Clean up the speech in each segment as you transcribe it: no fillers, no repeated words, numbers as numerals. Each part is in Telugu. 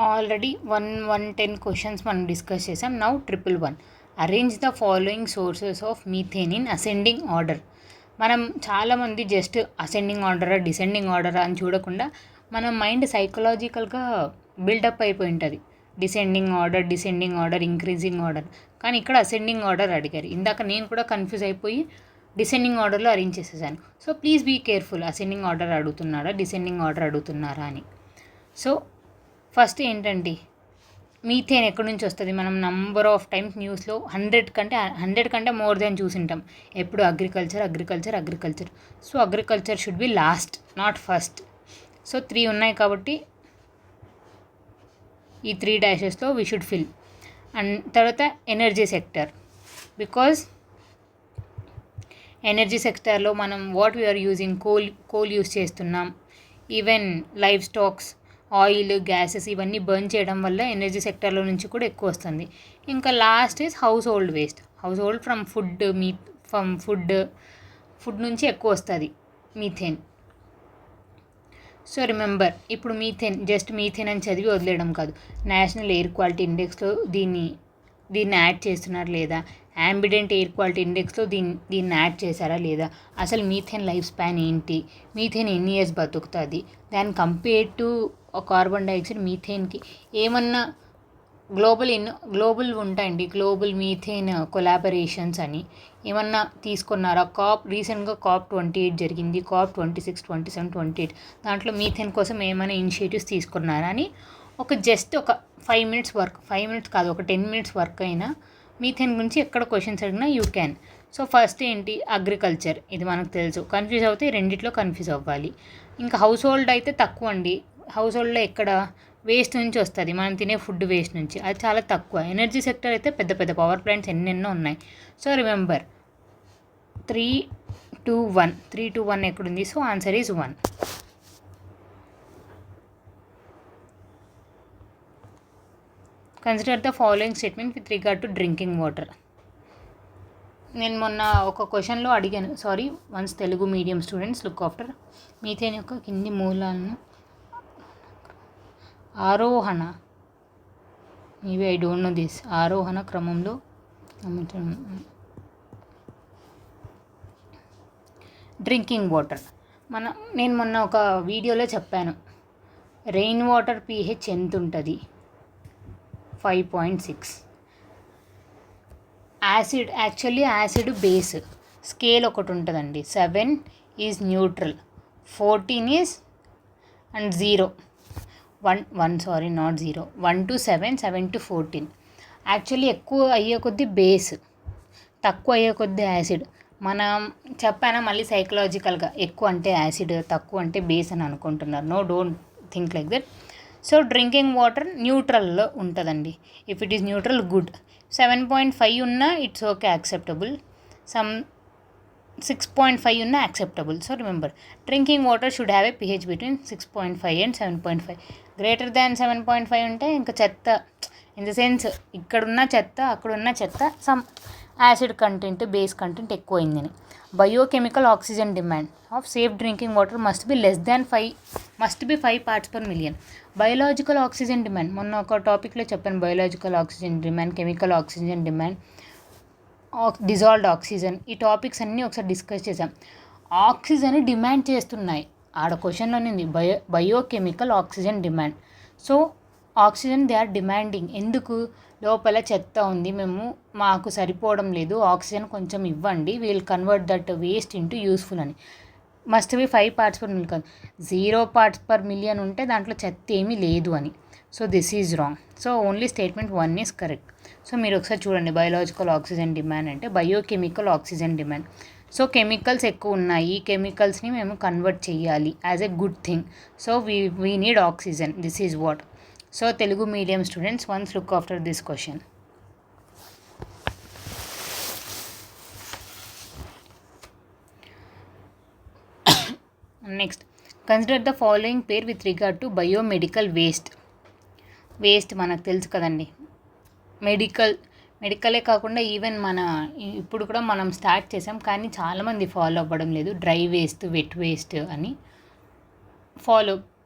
ఆల్రెడీ 110 క్వశ్చన్స్ మనం డిస్కస్ చేసాం. Now 111. Arrange the following sources of methane in ascending order. మనం చాలామంది జస్ట్ అసెండింగ్ ఆర్డరా డిసెండింగ్ ఆర్డరా అని చూడకుండా మన మైండ్ సైకలాజికల్గా బిల్డప్ అయిపోయి ఉంటుంది. Descending order, increasing order. కానీ ఇక్కడ అసెండింగ్ ఆర్డర్ అడిగారు. ఇందాక నేను కూడా కన్ఫ్యూజ్ అయిపోయి డిసెండింగ్ ఆర్డర్లో అరేంజ్ చేసేసాను. So please be careful, ascending order అడుగుతున్నారా డిసెండింగ్ ఆర్డర్ అడుగుతున్నారా అని. సో ఫస్ట్ ఏంటంటే మీథేన్ ఎక్కడి నుంచి వస్తుంది? మనం నంబర్ ఆఫ్ టైమ్స్ న్యూస్లో 100 కంటే మోర్ దెన్ చూసింటాం. ఎప్పుడు agriculture. So agriculture should be last, not first. So 3 ఉన్నాయి కాబట్టి ఈ 3 డాషెస్లో వీ షుడ్ ఫిల్. అండ్ తర్వాత ఎనర్జీ సెక్టర్, బికాజ్ ఎనర్జీ సెక్టర్లో మనం what we are using coal use చేస్తున్నాం. Even livestocks, oil, gases ఇవన్నీ బర్న్ చేయడం వల్ల ఎనర్జీ సెక్టర్లో నుంచి కూడా ఎక్కువ వస్తుంది. ఇంకా last is household waste. Household from food నుంచి ఎక్కువ వస్తుంది మీథేన్. సో రిమెంబర్, ఇప్పుడు జస్ట్ మీథేన్ అని చదివి వదిలేయడం కాదు. నేషనల్ ఎయిర్ క్వాలిటీ ఇండెక్స్లో దీన్ని యాడ్ చేస్తున్నారు లేదా, యాంబిడెంట్ ఎయిర్ క్వాలిటీ ఇండెక్స్లో దీన్ని యాడ్ చేశారా లేదా, అసలు మీథేన్ లైఫ్ స్పాన్ ఏంటి, మీథేన్ ఎన్ని ఇయర్స్ బతుకుతుంది, దాన్ని కంపేర్ టు కార్బన్ డైఆక్సైడ్ మీథేన్కి ఏమన్నా గ్లోబల్ ఉంటాయండి. గ్లోబల్ మీథేన్ కొలాబరేషన్స్ అని ఏమన్నా తీసుకున్నారా? రీసెంట్గా COP28 జరిగింది, COP26, 27, 28. దాంట్లో మీథేన్ కోసం ఏమైనా ఇనిషియేటివ్స్ తీసుకున్నారా అని జస్ట్ ఒక 5 minutes వర్క్, 5 minutes కాదు, ఒక 10 minutes వర్క్ అయినా మీథేన్ గురించి ఎక్కడ క్వశ్చన్స్ అడిగినా యూ క్యాన్. సో ఫస్ట్ ఏంటి? అగ్రికల్చర్, ఇది మనకు తెలుసు. కన్ఫ్యూజ్ అవుతే రెండిట్లో కన్ఫ్యూజ్ అవ్వాలి. ఇంకా హౌస్ హోల్డ్ అయితే తక్కువ అండి. హౌస్ హోల్డ్లో ఎక్కడ వేస్ట్ నుంచి వస్తుంది, మనం తినే ఫుడ్ వేస్ట్ నుంచి, అది చాలా తక్కువ. ఎనర్జీ సెక్టర్ అయితే పెద్ద పెద్ద పవర్ ప్లాంట్స్ ఎన్నెన్నో ఉన్నాయి. So remember 3, 2, 1. 3, 2, 1 ఎక్కడుంది? So answer is 1. Consider the following statement with regard to drinking water. నేను మొన్న ఒక క్వశ్చన్లో అడిగాను, once Telugu medium students look after. Methane యొక్క కింది మూలాలను ఆరోహణ క్రమంలో డ్రింకింగ్ వాటర్. నేను మొన్న ఒక వీడియోలో చెప్పాను, రెయిన్ వాటర్ pH ఎంత ఉంటుంది? 5.6. యాసిడ్ బేస్ స్కేల్ ఒకటి ఉంటుందండి. 7 is neutral, 14 is and 0. 1 to 7, 7 to 14. Actually ఎక్కువ అయ్యే కొద్దీ బేస్, తక్కువ అయ్యే కొద్దీ యాసిడ్. మనం చెప్పానా మళ్ళీ సైకలాజికల్గా, ఎక్కువ అంటే యాసిడ్, తక్కువ అంటే బేస్ అని అనుకుంటున్నారు. No, don't think like that. So drinking water న్యూట్రల్లో ఉంటుందండి. If it is neutral, good. 7.5 ఉన్నా ఇట్స్ ఓకే, యాక్సెప్టబుల్. 6.5 ఉన్నా acceptable. So remember, drinking water should have a pH between 6.5 and 7.5. Greater than 7.5 ఉంటే ఇంకా చెత్త, ఇన్ ద సెన్స్ ఇక్కడున్న చెత్త అక్కడున్న చెత్త, some acid content, base content ఎక్కువైందని. Biochemical oxygen demand of safe drinking water must be 5 parts per million. Biological oxygen demand, మొన్న ఒక టాపిక్లో చెప్పాను. Biological oxygen demand, chemical oxygen demand, dissolved oxygen, ఈ టాపిక్స్ అన్నీ ఒకసారి డిస్కస్ చేసాం. ఆక్సిజన్ డిమాండ్ చేస్తున్నాయి, ఆడ క్వశ్చన్లోనే ఉంది biochemical oxygen demand. So oxygen they are demanding. ఎందుకు? లోపల చెత్త ఉంది, మాకు సరిపోవడం లేదు, ఆక్సిజన్ కొంచెం ఇవ్వండి, we'll convert that waste into useful అని. Must be 5 parts per million కాదు, 0 parts per million ఉంటే దాంట్లో చెత్త ఏమీ లేదు అని. So this is wrong. So only statement 1 is correct. So మీరు ఒకసారి చూడండి, బయోలాజికల్ ఆక్సిజన్ డిమాండ్ అంటే biochemical oxygen demand. So chemicals ఎక్కువ ఉన్నాయి, ఈ కెమికల్స్ని మేము కన్వర్ట్ చేయాలి as a good thing. So we need oxygen, this is what. So Telugu medium students, once look after this question. Next, consider the following pair with regard to biomedical waste మనకు తెలుసు కదండి. మెడికలే కాకుండా ఈవెన్ ఇప్పుడు కూడా మనం స్టార్ట్ చేసాం, కానీ చాలామంది ఫాలో అవ్వడం లేదు. డ్రై వేస్ట్, వెట్ వేస్ట్ అని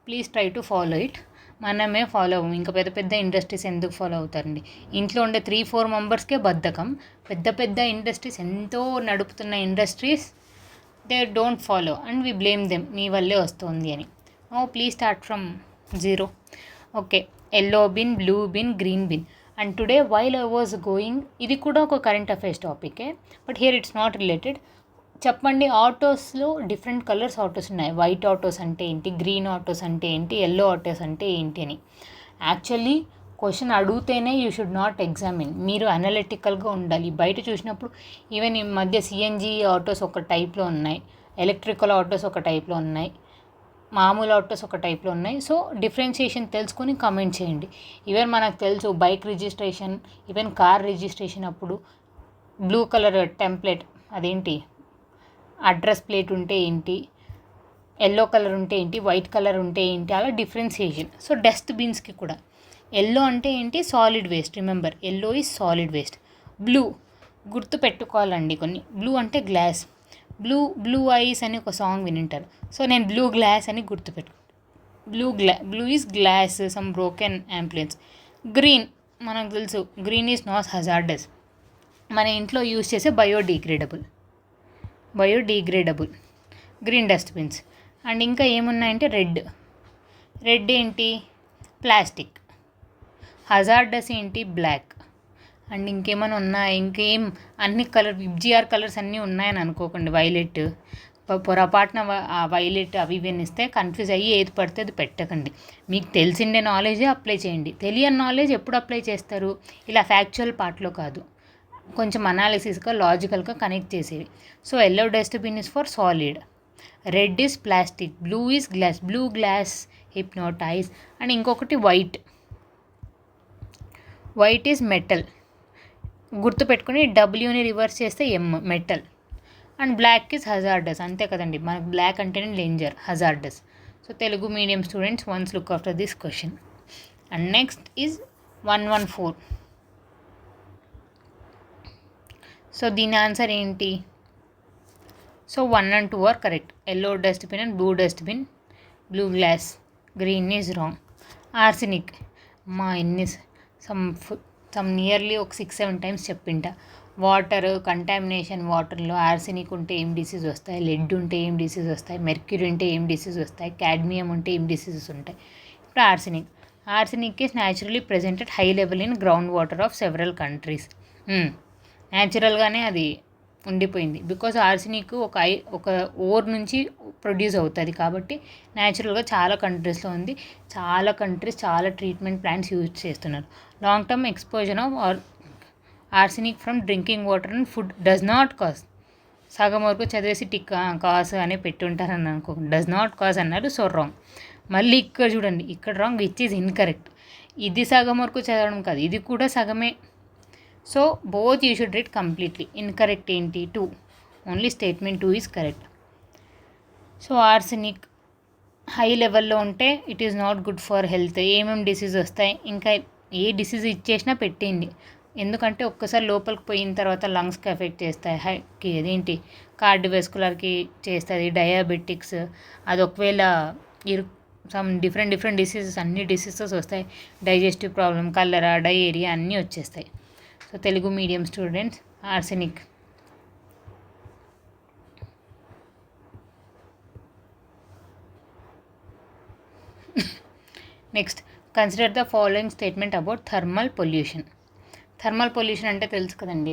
please try to follow it. మనమే ఫాలో అవ్వం. ఇంకా పెద్ద పెద్ద ఇండస్ట్రీస్ ఎందుకు ఫాలో అవుతారండి? ఇంట్లో ఉండే 3-4 మెంబర్స్కే బద్ధకం. పెద్ద పెద్ద ఇండస్ట్రీస్, ఎంతో నడుపుతున్న industries, they don't follow and we blame them, మీ వల్లే వస్తుంది అని. Please start from zero. Okay, yellow bin, blue bin, green bin. And today while I was going, ఇది కూడా ఒక కరెంట్ అఫైర్స్ టాపికే, but here it's not related. చెప్పండి, ఆటోస్లో డిఫరెంట్ కలర్స్ ఆటోస్ ఉన్నాయి. వైట్ ఆటోస్ అంటే ఏంటి, గ్రీన్ ఆటోస్ అంటే ఏంటి, ఎల్లో ఆటోస్ అంటే ఏంటి అని. యాక్చువల్లీ క్వశ్చన్ అడిగితేనే యూ షుడ్ నాట్ ఎగ్జామిన్. మీరు అనలిటికల్గా ఉండాలి. బయట చూసినప్పుడు ఈవెన్ ఈ మధ్య సిఎన్జి ఆటోస్ ఒక టైప్లో ఉన్నాయి, ఎలక్ట్రికల్ ఆటోస్ ఒక టైప్లో ఉన్నాయి, మామూలు ఆటోస్ ఒక టైప్లో ఉన్నాయి. సో డిఫరెన్షియేషన్ తెలుసుకొని కమెంట్ చేయండి. ఈవెన్ మనకు తెలుసు bike registration, even car registration అప్పుడు బ్లూ కలర్ టెంప్లెట్, అదేంటి అడ్రస్ ప్లేట్ ఉంటే ఏంటి, ఎల్లో కలర్ ఉంటే ఏంటి, వైట్ కలర్ ఉంటే ఏంటి, అలా డిఫరెన్సియేషన్. సో డస్ట్బిన్స్కి కూడా ఎల్లో అంటే ఏంటి, solid waste. Remember, yellow is solid waste. Blue గుర్తు పెట్టుకోవాలండి కొన్ని. బ్లూ అంటే గ్లాస్. బ్లూ ఐస్ అని ఒక సాంగ్ వినింటారు. సో నేను బ్లూ గ్లాస్ అని గుర్తుపెట్టుకుంటాను. Blue is glass, some broken appliances. Green మనకు తెలుసు, గ్రీన్ ఈజ్ నాట్ హజార్డస్. మన ఇంట్లో యూజ్ చేసే బయోడిగ్రేడబుల్ గ్రీన్ డస్ట్బిన్స్. అండ్ ఇంకా ఏమున్నాయంటే రెడ్ ఏంటి, ప్లాస్టిక్. హజార్డస్ ఏంటి, బ్లాక్. అండ్ ఇంకేమైనా ఉన్నాయి, ఇంకేం అన్ని కలర్ విబ్జిఆర్ కలర్స్ అన్నీ ఉన్నాయని అనుకోకండి. వైలెట్, పొరపాటున వైలెట్ అవి ఇస్తే కన్ఫ్యూజ్ అయ్యి ఏది పడితే అది పెట్టకండి. మీకు తెలిసిండే నాలెడ్జే అప్లై చేయండి. తెలియని నాలెడ్జ్ ఎప్పుడు అప్లై చేస్తారు? ఇలా ఫ్యాక్చువల్ పార్ట్లో కాదు, కొంచెం అనాలిసిస్గా, లాజికల్గా కనెక్ట్ చేసేవి. So yellow dustbin is for solid, red is plastic, blue is glass. Blue glass hypnotize. And ఇంకొకటి వైట్ ఈజ్ మెటల్. గుర్తుపెట్టుకుని డబ్ల్యూని రివర్స్ చేస్తే metal. And black is hazardous. అంతే కదండి, మనకు బ్లాక్ అంటేనే danger, hazardous. So Telugu medium students once look after this question. And next is 114. So దీని ఆన్సర్ ఏంటి? So 1 and 2 are correct. Yellow dustbin and blue dustbin. Blue glass, green is wrong. Arsenic, మా ఎన్ని సమ్ నియర్లీ ఒక 6-7 times చెప్పింట. వాటర్ కంటామినేషన్, వాటర్లో ఆర్సెనిక్ ఉంటే ఏం డిసీజ్ వస్తాయి, లెడ్ ఉంటే ఏం డిసీజ్ వస్తాయి, మెర్క్యూరీ ఉంటే ఏం డిసీజ్ వస్తాయి, క్యాడ్మియం ఉంటే ఏం డిసీజెస్ ఉంటాయి. ఇప్పుడు arsenic is naturally presented high level in ground water of several countries. న్యాచురల్గానే అది ఉండిపోయింది. బికాజ్ ఆర్సెనిక్ ఒక ఓర్ నుంచి ప్రొడ్యూస్ అవుతుంది కాబట్టి న్యాచురల్గా చాలా కంట్రీస్లో ఉంది. చాలా కంట్రీస్ చాలా ట్రీట్మెంట్ ప్లాంట్స్ యూజ్ చేస్తున్నారు. Long term exposure of arsenic from drinking water and food does not cause. సగం వరకు చదివేసి కాజ్ అనే పెట్టుంటారని అనుకోండి. డస్ నాట్ కాజ్ అన్నారు, సో రాంగ్. మళ్ళీ ఇక్కడ చూడండి, ఇక్కడ రాంగ్, విచ్ ఈజ్ ఇన్కరెక్ట్. ఇది సగం వరకు చదవడం కాదు, ఇది కూడా సగమే. So both you should read completely. Incorrect ఏంటి, 2. Only statement 2 is correct. So arsenic high లెవెల్లో ఉంటే it is not good for health. ఏమేమి డిసీజ్ వస్తాయి, ఇంకా ఏ డిసీజ్ ఇచ్చేసినా పెట్టేయండి. ఎందుకంటే ఒక్కసారి లోపలికి పోయిన తర్వాత లంగ్స్కి ఎఫెక్ట్ చేస్తాయి. అదేంటి కార్డియోవాస్కులర్కి చేస్తుంది, డయాబెటిక్స్. అది ఒకవేళ సమ్ డిఫరెంట్ డిసీజెస్, అన్ని డిసీజెస్ వస్తాయి. డైజెస్టివ్ ప్రాబ్లం, కలరా, డయేరియా అన్నీ వచ్చేస్తాయి. So Telugu medium students, arsenic. Next, consider the following statement about thermal pollution. Thermal pollution అంటే తెలుసు కదండి,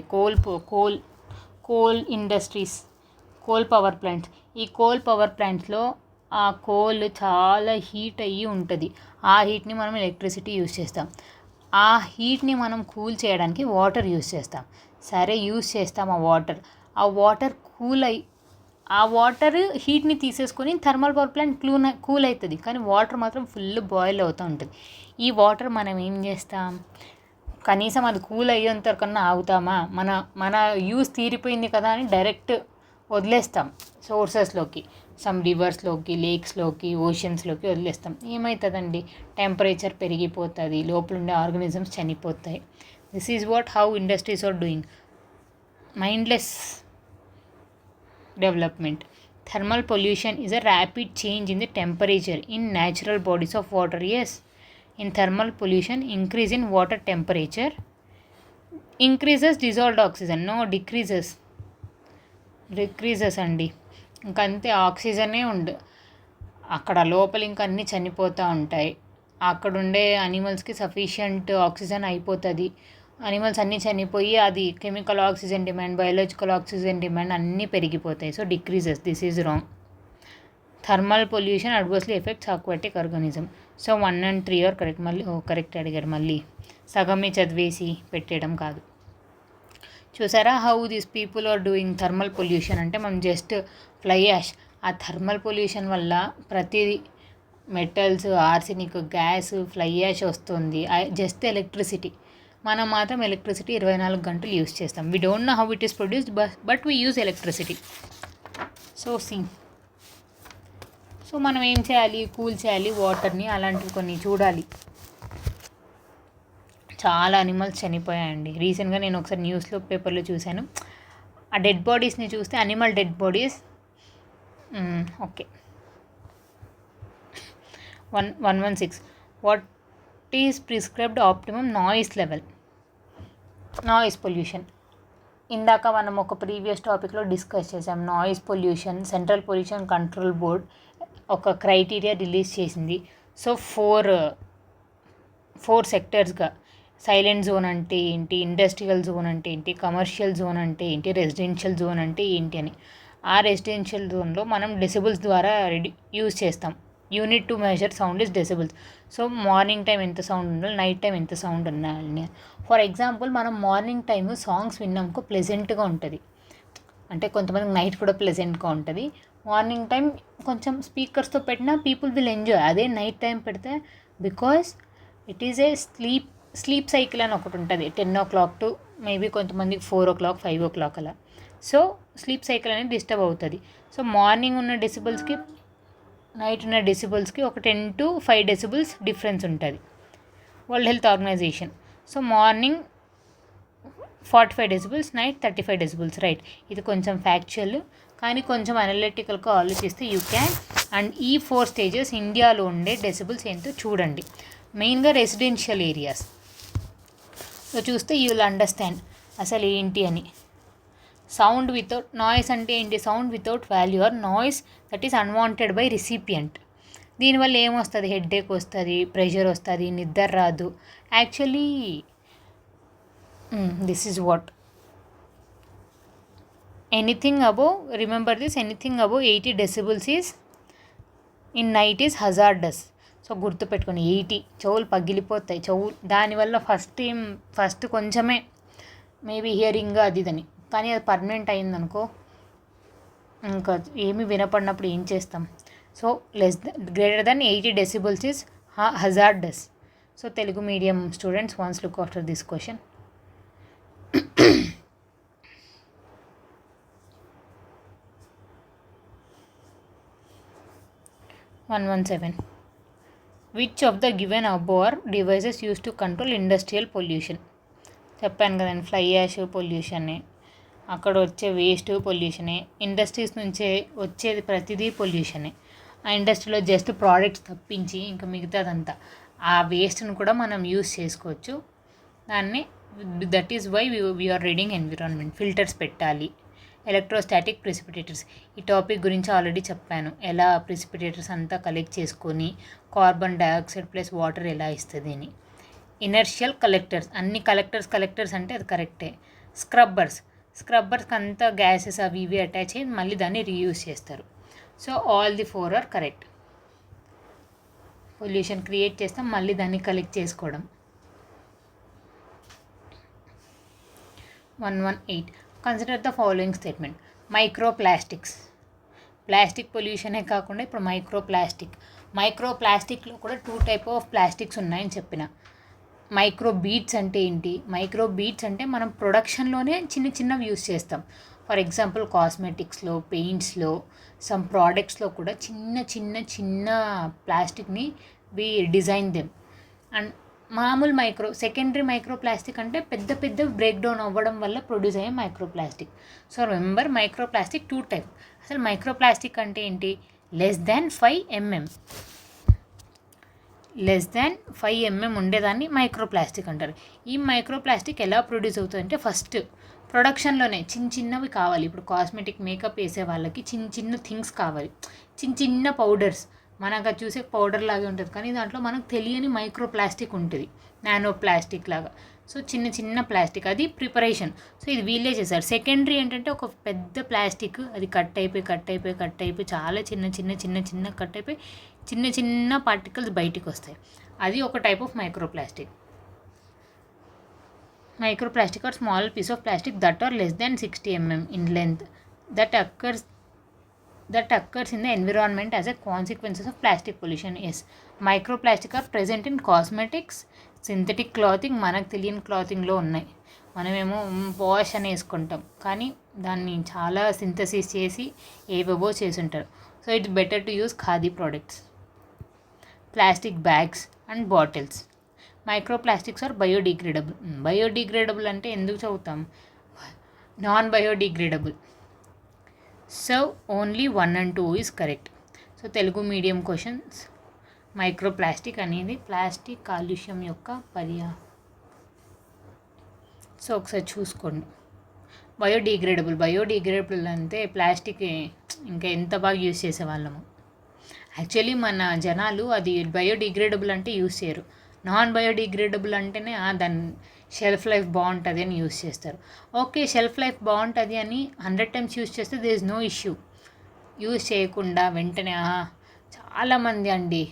coal industries, coal power plants. ఈ కోల్ పవర్ ప్లాంట్స్లో ఆ కోల్ చాలా హీట్ అయ్యి ఉంటుంది. ఆ హీట్ని మనం ఎలక్ట్రిసిటీ యూజ్ చేస్తాం. ఆ హీట్ని మనం కూల్ చేయడానికి వాటర్ యూజ్ చేస్తాం. సరే యూజ్ చేస్తాం ఆ వాటర్ ఆ వాటర్ హీట్ని తీసేసుకొని థర్మల్ పవర్ ప్లాంట్ కూల్ అవుతుంది. కానీ వాటర్ మాత్రం ఫుల్ బాయిల్ అవుతూ ఉంటుంది. ఈ వాటర్ మనం ఏం చేస్తాం, కనీసం అది కూల్ అయ్యేంత కన్నా ఆగుతామా? మన యూజ్ తీరిపోయింది కదా అని డైరెక్ట్ వదిలేస్తాం సోర్సెస్లోకి, సమ్ రివర్స్లోకి, లేక్స్లోకి, ఓషన్స్లోకి వదిలేస్తాం. ఏమవుతుందండి, టెంపరేచర్ పెరిగిపోతుంది, లోపల ఉండే ఆర్గానిజమ్స్ చనిపోతాయి. This is how industries are doing. Mindless development. Thermal pollution is a rapid change in the temperature in natural bodies of water. Yes, in thermal pollution increase in water temperature increases dissolved oxygen. No, decreases అండి. ఇంకంతే, ఆక్సిజనే అక్కడ లోపల ఇంకా అన్నీ చనిపోతూ ఉంటాయి. అక్కడ ఉండే అనిమల్స్కి సఫిషియంట్ ఆక్సిజన్ అయిపోతుంది. అనిమల్స్ అన్నీ చనిపోయి అది chemical oxygen demand, biological oxygen demand అన్నీ పెరిగిపోతాయి. So decreases, this is wrong. Thermal pollution adversely affects aquatic organism. So 1 and 3 are correct. మళ్ళీ కరెక్ట్ అడిగారు, మళ్ళీ సగమే చదివేసి పెట్టేయడం కాదు. చూసారా how these people are doing thermal pollution అంటే మనం జస్ట్ ఫ్లై యాష్. ఆ థర్మల్ పొల్యూషన్ వల్ల ప్రతిదీ metals, arsenic, gas, fly ash వస్తుంది. Just electricity. మనం మాత్రం ఎలక్ట్రిసిటీ 24 గంటలు యూస్ చేస్తాం. We don't know how it is produced but we use electricity. So మనం ఏం చేయాలి, కూల్ చేయాలి వాటర్ని, అలాంటివి కొన్ని చూడాలి. చాలా అనిమల్స్ చనిపోయాయండి. రీసెంట్గా నేను ఒకసారి న్యూస్లో పేపర్లో చూశాను. ఆ డెడ్ బాడీస్ని చూస్తే animal dead bodies. Okay. 116 what is prescribed optimum noise level. Noise pollution ఇందాక మనం ఒక ప్రీవియస్ టాపిక్లో డిస్కస్ చేసాం. Noise pollution central pollution control board ఒక క్రైటీరియా రిలీజ్ చేసింది. సో ఫోర్ సెక్టర్స్గా సైలెంట్ జోన్ అంటే ఏంటి, ఇండస్ట్రియల్ జోన్ అంటే ఏంటి, కమర్షియల్ జోన్ అంటే ఏంటి, రెసిడెన్షియల్ జోన్ అంటే ఏంటి అని. ఆ రెసిడెన్షియల్ జోన్లో మనం డెసిబుల్స్ ద్వారా యూజ్ చేస్తాం. Unit to measure sound is decibels. So morning time ఎంత సౌండ్ ఉండాలి, నైట్ టైం ఎంత సౌండ్ ఉండాలి. ఫర్ ఎగ్జాంపుల్ మనం మార్నింగ్ టైము సాంగ్స్ విన్నామనుకో ప్లెజెంట్గా ఉంటుంది. అంటే కొంతమందికి నైట్ కూడా ప్లెజెంట్గా ఉంటుంది. మార్నింగ్ టైం కొంచెం స్పీకర్స్తో పెట్టినా పీపుల్ విల్ ఎంజాయ్. అదే నైట్ టైం పెడితే because it is a sleep cycle అని ఒకటి ఉంటుంది. 10 o'clock టు మేబీ కొంతమందికి 4 o'clock 5 o'clock అలా. సో స్లీప్ సైకిల్ అనేది డిస్టర్బ్ అవుతుంది. సో మార్నింగ్ ఉన్న డెసిబుల్స్కి నైట్ ఉన్న డెసిబుల్స్కి ఒక 10 to 5 decibels డిఫరెన్స్ ఉంటుంది. World health organisation. So morning 45 decibels, night 35 decibels, right. ఇది కొంచెం ఫ్యాక్చువల్, కానీ కొంచెం అనలిటికల్గా ఆలోచిస్తే యూ క్యాన్. అండ్ ఈ 4 stages ఇండియాలో ఉండే డెసిబుల్స్ ఏంటో చూడండి. మెయిన్గా రెసిడెన్షియల్ ఏరియాస్ సో చూస్తే యూ విల్ అండర్స్టాండ్ అసలు ఏంటి అని. సౌండ్ వితౌట్ నాయిస్ అంటే ఏంటి, sound without value are noise that is unwanted by recipient. దీనివల్ల ఏమొస్తుంది, హెడ్ఏక్ వస్తుంది, ప్రెషర్ వస్తుంది, నిద్ర రాదు. Actually this is what anything above, remember this, anything above 80 decibels is in night is hazardous. So గుర్తుపెట్టుకొని 80 చెవులు పగిలిపోతాయి. దానివల్ల ఫస్ట్ కొంచెమే మేబీ హియరింగ్ అది ఇదని, కానీ అది పర్మనెంట్ అయిందనుకో ఇంకా ఏమి వినపడినప్పుడు ఏం చేస్తాం. So greater than 80 decibels is hazardous. So Telugu medium students once look after this question. 117 which of the given above are devices used to control industrial pollution. చెప్పాను కదండి, ఫ్లై యాష్ పొల్యూషనే, అక్కడ వచ్చే వేస్ట్ పొల్యూషనే, ఇండస్ట్రీస్ నుంచే వచ్చేది ప్రతిదీ పొల్యూషనే. ఆ ఇండస్ట్రీలో జస్ట్ ప్రోడక్ట్స్ తప్పించి ఇంకా మిగతాదంతా ఆ వేస్ట్ని కూడా మనం యూస్ చేసుకోవచ్చు. దాన్ని that is why we are reading environment. Filters పెట్టాలి. ఎలక్ట్రోస్టాటిక్ ప్రెసిపిటేటర్స్, ఈ టాపిక్ గురించి ఆల్రెడీ చెప్పాను. ఎలా ప్రెసిపిటేటర్స్ అంతా కలెక్ట్ చేసుకొని కార్బన్ డైఆక్సైడ్ ప్లస్ వాటర్ ఎలా ఇస్తుంది అని. ఇనర్షియల్ కలెక్టర్స్, అన్ని కలెక్టర్స్ అంటే అది కరెక్టే. స్క్రబ్బర్స్కి అంతా గ్యాసెస్ అవి ఇవి అటాచ్ అయ్యి మళ్ళీ దాన్ని రీయూజ్ చేస్తారు. So all the 4 are correct. Pollution create చేస్తాం, మళ్ళీ దాన్ని కలెక్ట్ చేసుకోవడం. 118 consider the following statement. Microplastics, plastic పొల్యూషనే కాకుండా ఇప్పుడు మైక్రోప్లాస్టిక్లో కూడా 2 types ఆఫ్ ప్లాస్టిక్స్ ఉన్నాయని చెప్పిన. మైక్రో బీట్స్ అంటే ఏంటి, మైక్రో బీట్స్ అంటే మనం ప్రొడక్షన్లోనే చిన్నవి యూస్ చేస్తాం. ఫర్ ఎగ్జాంపుల్ కాస్మెటిక్స్లో, పెయింట్స్లో, సమ్ ప్రోడక్ట్స్లో కూడా చిన్న ప్లాస్టిక్ని వి డిజైన్ దెమ్. అండ్ మామూలు సెకండరీ మైక్రోప్లాస్టిక్ అంటే పెద్ద బ్రేక్ డౌన్ అవ్వడం వల్ల ప్రొడ్యూస్ అయ్యే microplastic. So remember microplastic 2 types. అసలు మైక్రోప్లాస్టిక్ అంటే ఏంటి, less than 5 mm. Less than 5 mm ఉండేదాన్ని మైక్రోప్లాస్టిక్ అంటారు. ఈ మైక్రోప్లాస్టిక్ ఎలా ప్రొడ్యూస్ అవుతుందంటే ఫస్ట్ ప్రొడక్షన్లోనే చిన్నవి కావాలి. ఇప్పుడు కాస్మెటిక్ మేకప్ వేసే వాళ్ళకి చిన్న థింగ్స్ కావాలి, చిన్న పౌడర్స్. మనకు అది చూసే పౌడర్ లాగే ఉంటుంది, కానీ దాంట్లో మనకు తెలియని మైక్రోప్లాస్టిక్ ఉంటుంది, నానో ప్లాస్టిక్ లాగా. సో చిన్న ప్లాస్టిక్, అది ప్రిపరేషన్. సో ఇది వీళ్ళే చేశారు. సెకండరీ ఏంటంటే ఒక పెద్ద ప్లాస్టిక్, అది కట్ అయిపోయి చాలా చిన్న కట్ అయిపోయి చిన్న పార్టికల్స్ బయటికి వస్తాయి. అది ఒక type of microplastic. Microplastic or small piece of plastic that are less than 60 mm in length that occurs in the environment as a consequence of plastic pollution. Yes, microplastic are present in cosmetics, synthetic clothing, మనకు తెలియని క్లాతింగ్లో ఉన్నాయి. మనమేమో వాష్ అని వేసుకుంటాం, కానీ దాన్ని చాలా సింథసిస్ చేసి ఏవేవో చేసి ఉంటారు. So it's better to use khadi products. Plastic bags and bottles. Microplastics are biodegradable. Biodegradable అంటే ఎందుకు చదువుతాం, non biodegradable. So only 1 and 2 is correct. So Telugu medium questions. Microplastic అనేది ప్లాస్టిక్ కాలుష్యం యొక్క సో ఒకసారి చూసుకోండి. బయోడిగ్రేడబుల్ అంటే ప్లాస్టిక్ ఇంకా ఎంత బాగా యూజ్ చేసేవాళ్ళము. యాక్చువల్లీ మన జనాలు అది బయోడిగ్రేడబుల్ అంటే యూజ్ చేయరు. నాన్ బయోడిగ్రేడబుల్ అంటేనే దాని షెల్ఫ్ లైఫ్ బాగుంటుంది అని యూజ్ చేస్తారు. ఓకే, షెల్ఫ్ లైఫ్ బాగుంటుంది అని 100 times యూజ్ చేస్తే there is no issue. Use చేయకుండా వెంటనే చాలామంది అండి,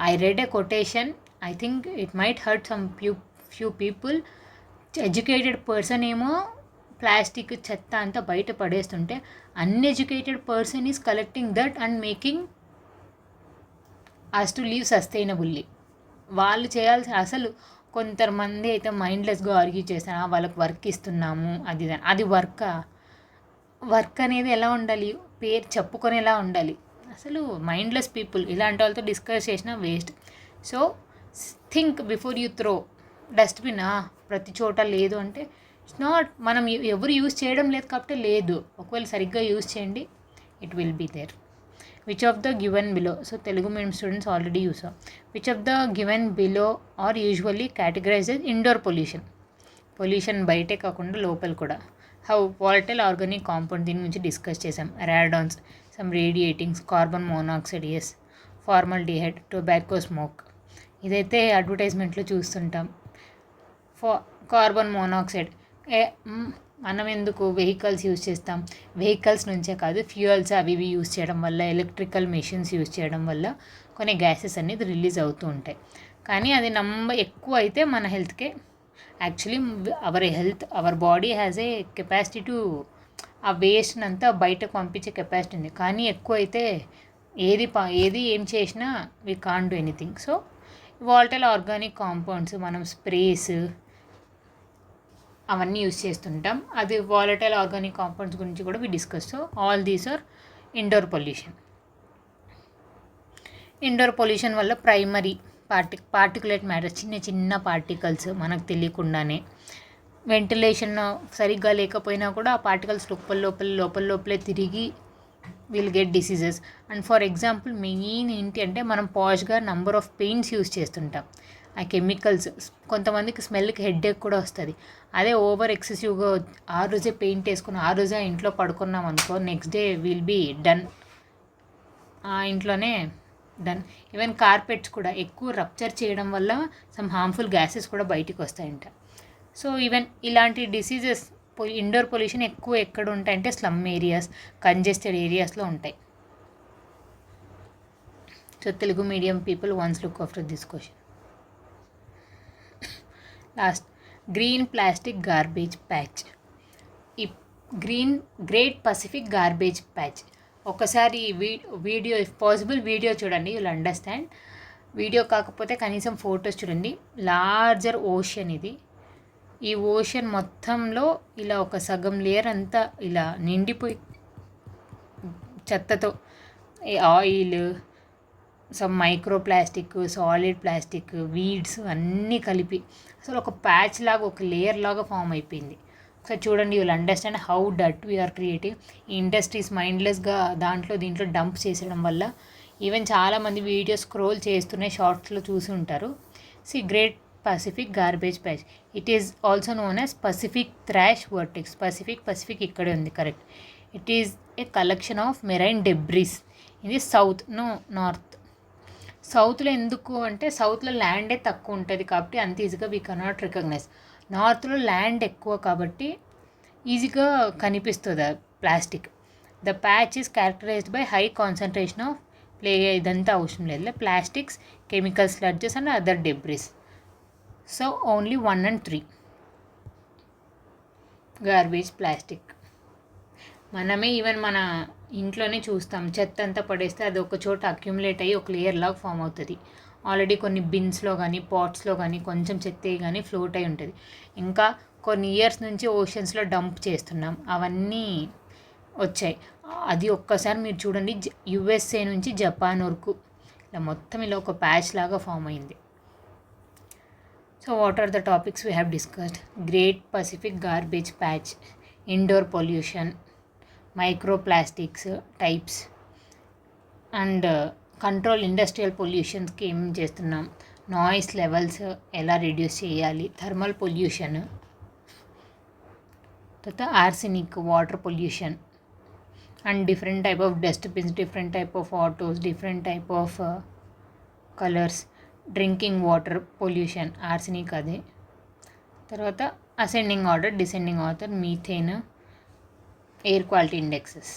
I read a quotation, I think it might hurt some few people. Educated person ఏమో ప్లాస్టిక్ చెత్త అంతా బయట పడేస్తుంటే uneducated person is collecting that and making us to leave sustainably. వాళ్ళు చేయాల్సి, అసలు కొంతమంది అయితే మైండ్లెస్గా ఆర్గ్యూ చేస్తారు, వాళ్ళకి వర్క్ ఇస్తున్నాము అది వర్క్ అనేది ఎలా ఉండాలి, పేరు చెప్పుకొనేలా ఉండాలి. అసలు మైండ్లెస్ పీపుల్ ఇలాంటి వాళ్ళతో డిస్కస్ చేసినా waste. So think before you throw. Dustbin ప్రతి చోట లేదు అంటే ఇట్స్ నాట్, మనం ఎవరు యూజ్ చేయడం లేదు కాబట్టి లేదు. ఒకవేళ సరిగ్గా యూజ్ చేయండి, it will be there. Which of the given below. సో తెలుగు మీడియం స్టూడెంట్స్ ఆల్రెడీ యూసాం. Which of the given below are usually categorize as indoor pollution బయటే కాకుండా లోపల కూడా. హౌ వాలటైల్ ఆర్గానిక్ కాంపౌండ్, దీని గురించి డిస్కస్ చేసాం. Radons, some radiatings, carbon monoxide, yes, formaldehyde, tobacco smoke. ఇదైతే అడ్వర్టైజ్మెంట్లో చూస్తుంటాం. కార్బన్ మోనాక్సైడ్ మనం ఎందుకు వెహికల్స్ యూజ్ చేస్తాం, వెహికల్స్ నుంచే కాదు ఫ్యూయల్స్ అవి ఇవి యూజ్ చేయడం వల్ల, ఎలక్ట్రికల్ మెషిన్స్ యూజ్ చేయడం వల్ల కొన్ని గ్యాసెస్ అనేది రిలీజ్ అవుతూ ఉంటాయి. కానీ అది ఎక్కువ అయితే మన హెల్త్కే, actually our body has a capacity to ఆ వేస్ట్ని అంతా బయటకు పంపించే కెపాసిటీ ఉంది. కానీ ఎక్కువ అయితే ఏది ఏం చేసినా we can't do anything. So volatile organic compounds, మనం స్ప్రేస్ అవన్నీ యూజ్ చేస్తుంటాం. అది వాలటైల్ ఆర్గానిక్ కాంపౌండ్స్ గురించి కూడా we discuss. So all these are indoor pollution వల్ల ప్రైమరీ పార్టికులేట్ మ్యాటర్, చిన్న పార్టికల్స్ మనకు తెలియకుండానే. వెంటిలేషన్ సరిగ్గా లేకపోయినా కూడా ఆ పార్టికల్స్ లోపలే తిరిగి will get diseases. And for example main ఏంటి అంటే మనం పాష్గా నెంబర్ ఆఫ్ పెయింట్స్ యూజ్ చేస్తుంటాం. ఆ కెమికల్స్ కొంతమందికి స్మెల్కి హెడ్ఏక్ కూడా వస్తుంది. అదే ఓవర్ ఎక్సెసివ్గా ఆ రోజే పెయింట్ వేసుకుని ఆ రోజే ఇంట్లో పడుకున్నాం అనుకో, next day will be done, ఆ ఇంట్లోనే డన్. ఈవెన్ కార్పెట్స్ కూడా ఎక్కువ రప్చర్ చేయడం వల్ల సమ్ హార్మ్ఫుల్ గ్యాసెస్ కూడా బయటికి వస్తాయంట. సో ఈవెన్ ఇలాంటి డిసీజెస్ ఇండోర్ పొల్యూషన్ ఎక్కువ ఎక్కడ ఉంటాయంటే స్లమ్ ఏరియాస్, కంజెస్టెడ్ ఏరియాస్లో ఉంటాయి. So Telugu medium people once look after this question. Last, green plastic garbage patch. ఈ గ్రేట్ పసిఫిక్ గార్బేజ్ ప్యాచ్. ఒకసారి వీడియో ఇఫ్ పాసిబుల్ వీడియో చూడండి, యుల్ అండర్స్టాండ్. వీడియో కాకపోతే కనీసం ఫొటోస్ చూడండి. లార్జర్ ఓషన్ ఇది. ఈ ఓషన్ మొత్తంలో ఇలా ఒక సగం లేయర్ అంతా ఇలా నిండిపోయి చెత్తతో, oil, some micro plastic, solid plastic, weeds అన్నీ కలిపి అసలు ఒక ప్యాచ్ లాగా, ఒక లేయర్ లాగా ఫామ్ అయిపోయింది. ఒకసారి చూడండి, you'll understand how that we are creating. ఈ ఇండస్ట్రీస్ మైండ్లెస్గా దీంట్లో డంప్ చేసడం వల్ల ఈవెన్ చాలామంది వీడియో స్క్రోల్ చేస్తూనే షార్ట్స్లో చూసి ఉంటారు. Great Pacific garbage patch, it is also known as Pacific trash vertex. Pacific ఇక్కడే ఉంది, correct. It is a collection of marine debris. ఇది సౌత్ నార్త్. సౌత్లో ఎందుకు అంటే సౌత్లో ల్యాండే తక్కువ ఉంటుంది కాబట్టి అంత ఈజీగా వీ కెనాట్ రికగ్నైజ్. నార్త్లో ల్యాండ్ ఎక్కువ కాబట్టి ఈజీగా కనిపిస్తుంది plastic. The patch is characterized by high concentration of ఇదంతా అవసరం లేదు, plastics, chemical sludges and other debris. So only 1 and 3 garbage plastic. మనమే ఈవెన్ మన ఇంట్లోనే చూస్తాం, చెత్త అంతా పడేస్తే అది ఒక చోట అక్యుములేట్ అయ్యి ఒక లేయర్ లాగా ఫామ్ అవుతుంది. ఆల్రెడీ కొన్ని బిన్స్లో కానీ పాట్స్లో కానీ కొంచెం చెత్త కానీ ఫ్లోట్ అయి ఉంటుంది. ఇంకా కొన్ని ఇయర్స్ నుంచి ఓషన్స్లో డంప్ చేస్తున్నాం, అవన్నీ వచ్చాయి. అది ఒక్కసారి మీరు చూడండి, USA నుంచి జపాన్ వరకు ఇలా మొత్తం ఇలా ఒక ప్యాచ్ లాగా ఫామ్ అయింది. So what are the topics we have discussed? Great Pacific garbage patch, indoor pollution, microplastics types and control industrial పొల్యూషన్స్కి ఏం చేస్తున్నాం, నాయిస్ లెవెల్స్ ఎలా రిడ్యూస్ చేయాలి, థర్మల్ పొల్యూషన్, తర్వాత arsenic, water pollution and different type of dustbins, different type of autos, different type of colours, drinking water pollution, arsenic అదే. తర్వాత ascending order, descending order, methane, air quality indexes.